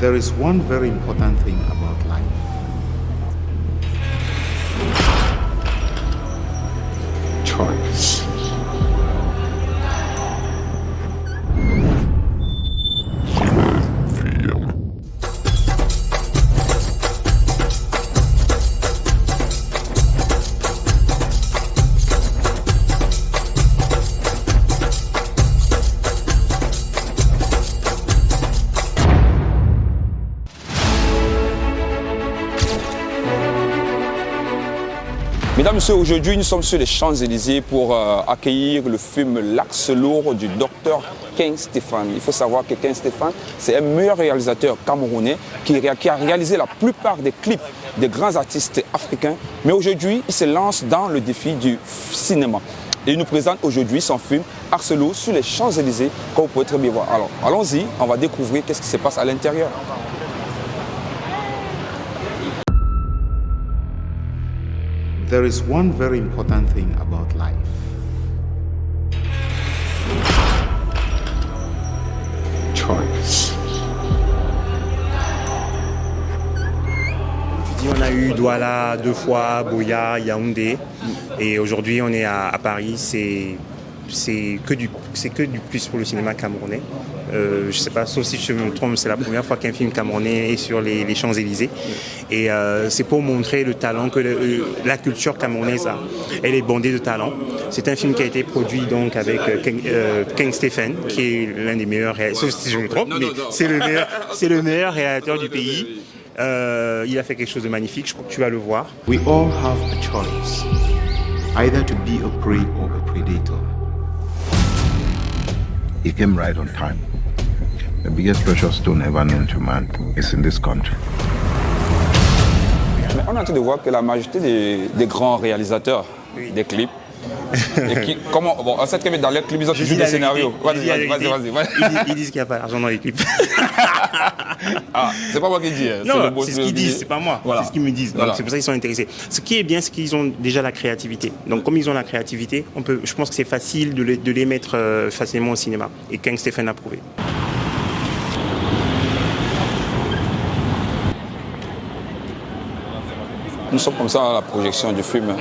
There is one very important thing about life. Choice. Mesdames et messieurs, aujourd'hui nous sommes sur les Champs-Élysées pour accueillir le film L'Axe lourd du docteur King Stéphane. Il faut savoir que King Stéphane, c'est un meilleur réalisateur camerounais qui a réalisé la plupart des clips des grands artistes africains. Mais aujourd'hui, il se lance dans le défi du cinéma. Et il nous présente aujourd'hui son film L'Axe lourd sur les Champs-Élysées, comme vous pouvez très bien voir. Alors, allons-y, on va découvrir qu'est-ce qui se passe à l'intérieur. There is one very important thing about life. Choice. On a eu Douala 2 fois, Boya, Yaoundé, et aujourd'hui on est à Paris. C'est que du plus pour le cinéma camerounais. Je ne sais pas, sauf si je me trompe, c'est la première fois qu'un film camerounais est sur les Champs-Élysées. Et c'est pour montrer le talent que la culture camerounaise a. Elle est bondée de talent. C'est un film qui a été produit donc avec King Stéphane, qui est l'un des meilleurs réalisateurs, sauf si je me trompe, mais c'est le meilleur réalisateur du pays. Il a fait quelque chose de magnifique, je crois que tu vas le voir. We all have a choice, either to be a prey or a predator. He came right on time. The biggest precious stone ever known to man is in this country. Mais on est en train de voir que la majorité des grands réalisateurs des clips, et qui, bon, on sait que dans les clips, ils ont toujours des scénarios. Vas-y. Ils disent qu'il n'y a pas d'argent dans les clips. Ah, c'est pas moi qui dis. Non, c'est ce qu'ils disent, c'est pas moi. Voilà. C'est ce qu'ils me disent. Voilà. Donc c'est pour ça qu'ils sont intéressés. Ce qui est bien, c'est qu'ils ont déjà la créativité. Donc comme ils ont la créativité, je pense que c'est facile de les mettre facilement au cinéma. Et King Stéphane a prouvé. Nous sommes comme ça à la projection du film.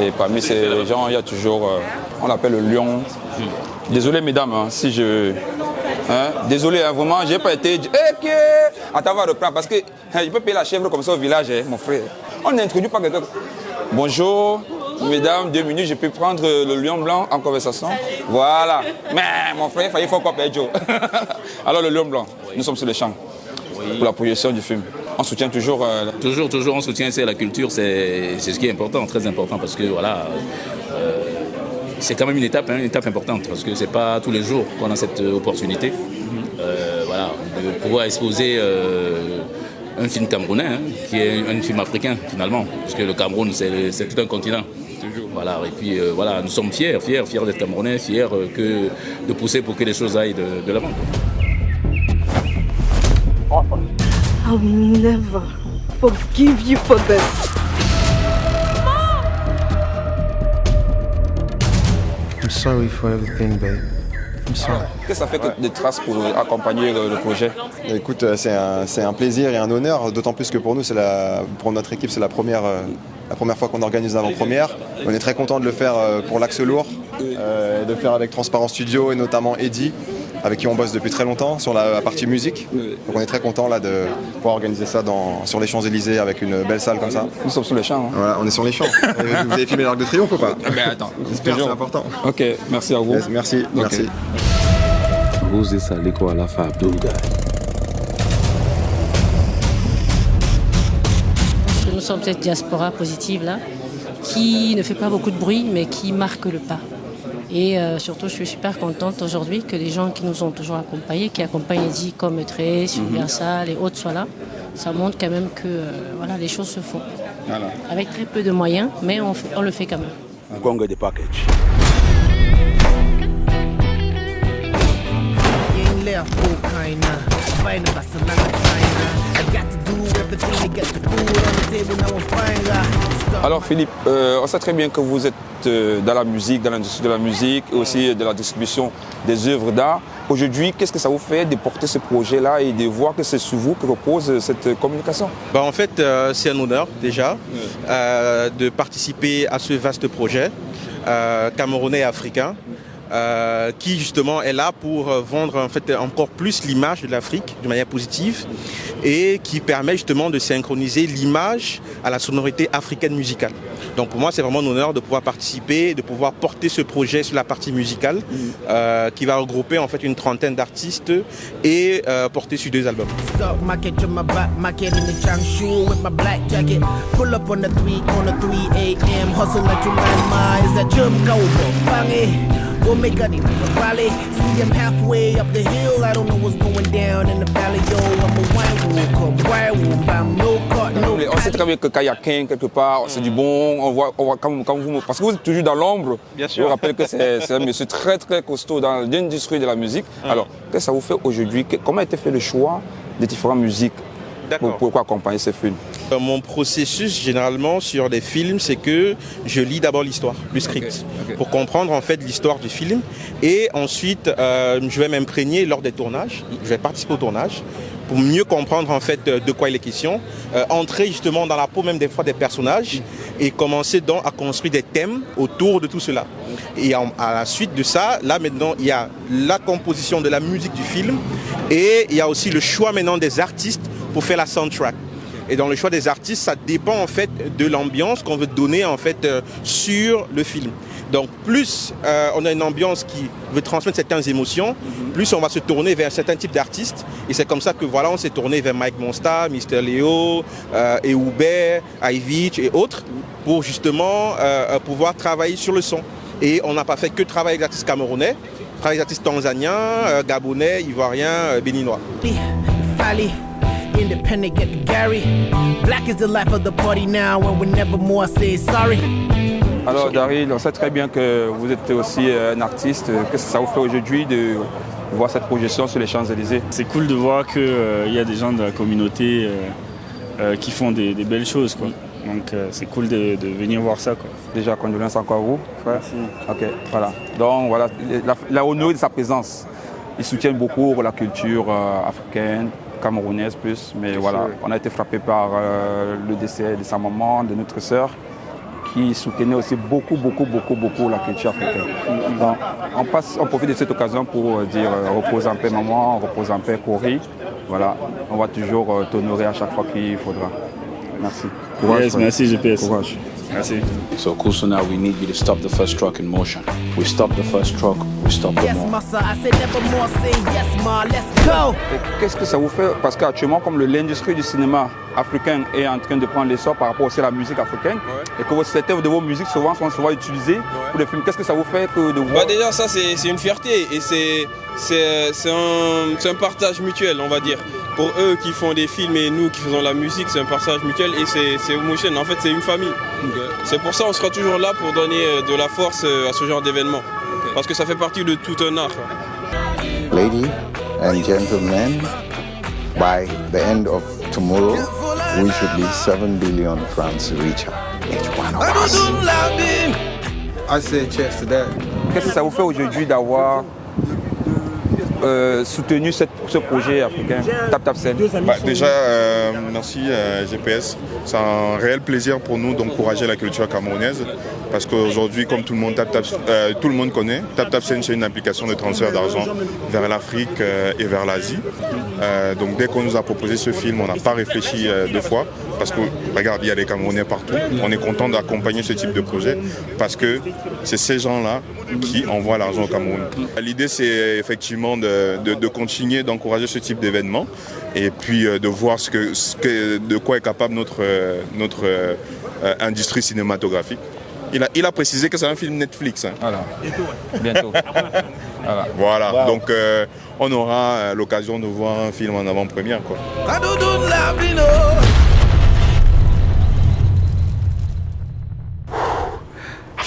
Et parmi ces gens, il y a toujours, on l'appelle le lion. Désolé mesdames, hein, si je... désolé, hein, vraiment, j'ai pas été... Attends, on va reprendre parce que je peux payer la chèvre comme ça au village, hein, mon frère. On n'introduit pas quelqu'un. Bonjour, mesdames, 2 minutes, je peux prendre le lion blanc en conversation. Voilà. Mais mon frère, il faut qu'on paye Joe. Alors le lion blanc, nous sommes sur les champs pour la projection du film. On soutient toujours... Toujours, on soutient la culture, c'est ce qui est important, très important, parce que voilà, c'est quand même une étape importante, parce que c'est pas tous les jours qu'on a cette opportunité, voilà, de pouvoir exposer un film camerounais, hein, qui est un film africain finalement, parce que le Cameroun c'est tout un continent. Voilà, et puis voilà, nous sommes fiers d'être Camerounais, fiers de pousser pour que les choses aillent de l'avant. I'll never forgive you for this. I'm sorry for everything, babe. I'm sorry. Qu'est-ce que ça fait que des traces pour accompagner le projet? Écoute, c'est un plaisir et un honneur, d'autant plus que pour nous, pour notre équipe, c'est la première fois qu'on organise l'avant-première. On est très content de le faire pour l'Axe lourd, de le faire avec Transparent Studio et notamment Eddy, avec qui on bosse depuis très longtemps sur la partie musique. Donc on est très content là de pouvoir organiser ça sur les Champs-Élysées avec une belle salle comme ça. Nous sommes sur les champs. Hein. Voilà, on est sur les champs. Vous avez filmé l'Arc de Triomphe ou pas? Mais attends, j'espère, c'est important. Ok, merci à vous. Yes, merci. Vous êtes quoi à la fable d'Ouga? Nous sommes cette diaspora positive là, qui ne fait pas beaucoup de bruit, mais qui marque le pas. Et surtout, je suis super contente aujourd'hui que les gens qui nous ont toujours accompagnés, qui accompagnent Eddy comme Trace, Universal et autres soient là. Ça montre quand même que voilà, les choses se font. Voilà. Avec très peu de moyens, mais on le fait quand même. Congo de package. Alors Philippe, on sait très bien que vous êtes dans la musique, dans l'industrie de la musique et aussi de la distribution des œuvres d'art. Aujourd'hui, qu'est-ce que ça vous fait de porter ce projet-là et de voir que c'est sur vous que repose cette communication? En fait, c'est un honneur déjà de participer à ce vaste projet camerounais et africain. Qui justement est là pour vendre en fait encore plus l'image de l'Afrique de manière positive et qui permet justement de synchroniser l'image à la sonorité africaine musicale. Donc pour moi c'est vraiment un honneur de pouvoir participer, de pouvoir porter ce projet sur la partie musicale qui va regrouper en fait une trentaine d'artistes et porter sur 2 albums. On sait très bien que Kayakin, quelque part, c'est du bon. On voit quand vous, parce que vous êtes toujours dans l'ombre. Je vous rappelle que c'est un monsieur très très costaud dans l'industrie de la musique. Alors, qu'est-ce que ça vous fait aujourd'hui? Comment a été fait le choix des différentes musiques pour accompagner ces films? Mon processus généralement sur des films, c'est que je lis d'abord l'histoire, le script, pour comprendre en fait l'histoire du film. Et ensuite, je vais m'imprégner lors des tournages. Je vais participer au tournage pour mieux comprendre en fait de quoi il est question. Entrer justement dans la peau même des fois des personnages et commencer donc à construire des thèmes autour de tout cela. Et à la suite de ça, là maintenant, il y a la composition de la musique du film et il y a aussi le choix maintenant des artistes pour faire la soundtrack. Et dans le choix des artistes, ça dépend en fait de l'ambiance qu'on veut donner en fait sur le film. Donc plus on a une ambiance qui veut transmettre certaines émotions, plus on va se tourner vers un certain type d'artistes. Et c'est comme ça que voilà, on s'est tourné vers Mike Monsta, Mr. Leo, Eoubert, Ivich et autres pour justement pouvoir travailler sur le son. Et on n'a pas fait que travailler avec des artistes camerounais, travailler avec des artistes tanzaniens, gabonais, ivoiriens, béninois. Independent, get the Gary. Black is the life of the party now, and we never more say sorry. Alors Daryl, on sait très bien que vous êtes aussi un artiste. Qu'est-ce que ça vous fait aujourd'hui de voir cette projection sur les Champs-Élysées? C'est cool de voir qu'il y a des gens de la communauté qui font des belles choses, quoi. Donc c'est cool de venir voir ça, quoi. Déjà, condoléances encore à vous, frère. Merci. Ok, voilà. Donc voilà, la honoré de sa présence. Il soutient beaucoup la culture africaine, camerounaise plus, mais voilà, on a été frappé par le décès de sa maman, de notre sœur, qui soutenait aussi beaucoup la culture africaine. Donc, on profite de cette occasion pour dire repose en paix maman, repose en paix Corey. Voilà, on va toujours t'honorer à chaque fois qu'il faudra. Merci. Courage, yes, merci GPS. Courage. Merci. So Kusu, now we need you to stop the first truck in motion. We stop the first truck, we stop the more. Qu'est-ce que ça vous fait? Parce qu'actuellement, comme l'industrie du cinéma africain est en train de prendre l'essor par rapport aussi à la musique africaine, et que certaines de vos musiques souvent sont utilisées pour les films, qu'est-ce que ça vous fait de voir? Déjà, ça c'est une fierté et c'est un partage mutuel, on va dire. Pour eux qui font des films et nous qui faisons la musique, c'est un partage mutuel et c'est Motion. En fait, c'est une famille. C'est pour ça qu'on sera toujours là pour donner de la force à ce genre d'événement. Parce que ça fait partie de tout un art. Ladies and gentlemen, by the end of tomorrow, we should be 7 billion francs richer, each one of us. I say cheers to that. Qu'est-ce que ça vous fait aujourd'hui d'avoir soutenu ce projet africain Tap Scène? Déjà, merci GPS. C'est un réel plaisir pour nous d'encourager la culture camerounaise parce qu'aujourd'hui, comme tout le monde connaît, Tap Scène, c'est une application de transfert d'argent vers l'Afrique et vers l'Asie. Donc dès qu'on nous a proposé ce film, on n'a pas réfléchi 2 fois parce que, regarde, il y a des Camerounais partout. On est content d'accompagner ce type de projet parce que c'est ces gens-là qui envoient l'argent au Cameroun. L'idée, c'est effectivement de continuer d'encourager ce type d'événement et puis de voir de quoi est capable notre industrie cinématographique. Il a précisé que c'est un film Netflix. Hein. Voilà, bientôt. Voilà. Wow. Donc on aura l'occasion de voir un film en avant-première, quoi.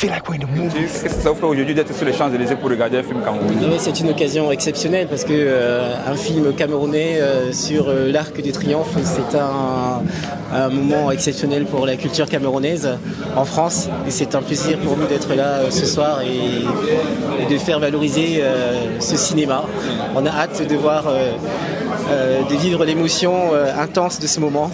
feel like we're in the movie. Qu'est-ce que ça vous fait aujourd'hui d'être sur les Champs-Élysées pour regarder un film camerounais? Oui, c'est une occasion exceptionnelle parce que un film camerounais sur l'Arc de Triomphe, c'est un moment exceptionnel pour la culture camerounaise en France. Et c'est un plaisir pour nous d'être là ce soir et de faire valoriser ce cinéma. On a hâte de voir, de vivre l'émotion intense de ce moment.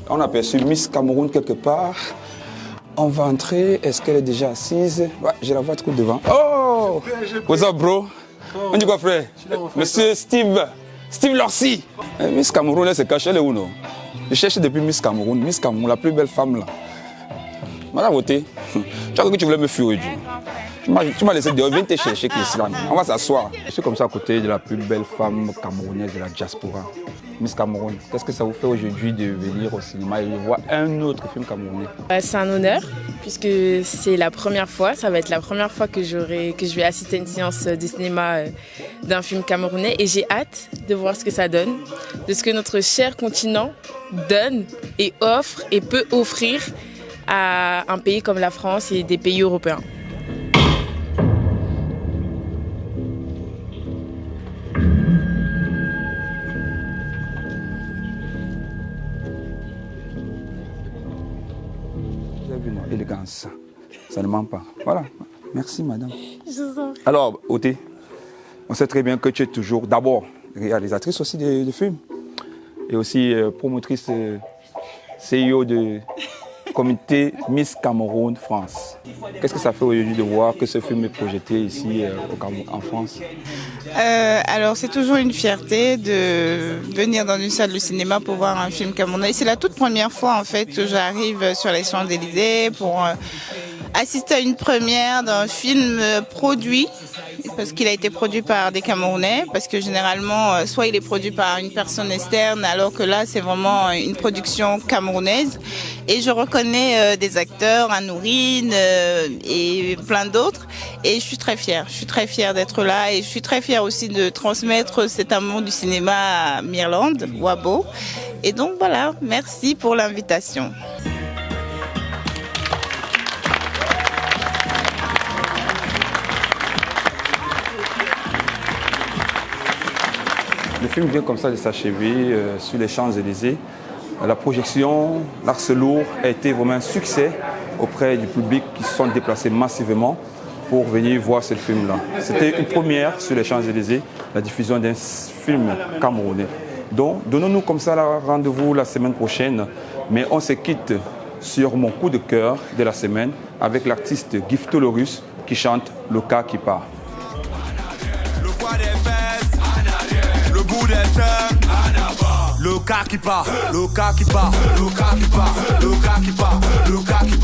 On a aperçu Miss Cameroun quelque part. On va entrer. Est-ce qu'elle est déjà assise? Ouais, je la vois trop devant. Oh! What's up, bro? On dit quoi, frère? Monsieur Steve Lorcy. Miss Cameroun, elle se cache, elle est où, non? Je cherche depuis Miss Cameroun, la plus belle femme, là. Madame Voté, tu as cru que tu voulais me fuir aujourd'hui. Tu m'as laissé dehors, viens te chercher, Christian. On va s'asseoir. Je suis comme ça à côté de la plus belle femme camerounaise de la diaspora. Miss Cameroun, qu'est-ce que ça vous fait aujourd'hui de venir au cinéma et de voir un autre film camerounais? C'est un honneur, puisque c'est la première fois, ça va être la première fois que je vais assister à une séance de cinéma d'un film camerounais et j'ai hâte de voir ce que ça donne, de ce que notre cher continent donne et offre et peut offrir à un pays comme la France et des pays européens. Élégance, ça ne ment pas. Voilà, merci madame. Je vous en prie. Alors, Oté, on sait très bien que tu es toujours d'abord réalisatrice aussi de films et aussi promotrice CEO de comité Miss Cameroun France. Qu'est-ce que ça fait aujourd'hui de voir que ce film est projeté ici en France? Alors c'est toujours une fierté de venir dans une salle de cinéma pour voir un film camerounais. C'est la toute première fois en fait que j'arrive sur les Champs-Élysées pour assister à une première d'un film produit, parce qu'il a été produit par des Camerounais, parce que généralement soit il est produit par une personne externe, alors que là c'est vraiment une production camerounaise. Et je reconnais des acteurs, Anourine et plein d'autres, et je suis très fière d'être là, et je suis très fière aussi de transmettre cet amour du cinéma à Mirland, Wabo. Et donc voilà, merci pour l'invitation. Le film vient comme ça de s'achever sur les Champs-Élysées. La projection, l'Arc Lourd a été vraiment un succès auprès du public qui se sont déplacés massivement pour venir voir ce film-là. C'était une première sur les Champs-Élysées, la diffusion d'un film camerounais. Donc, donnons-nous comme ça rendez-vous la semaine prochaine, mais on se quitte sur mon coup de cœur de la semaine avec l'artiste Giftolorus qui chante Le cas qui part. Le cas qui part, le cas qui part, le cas qui part, le cas qui part, le cas qui part.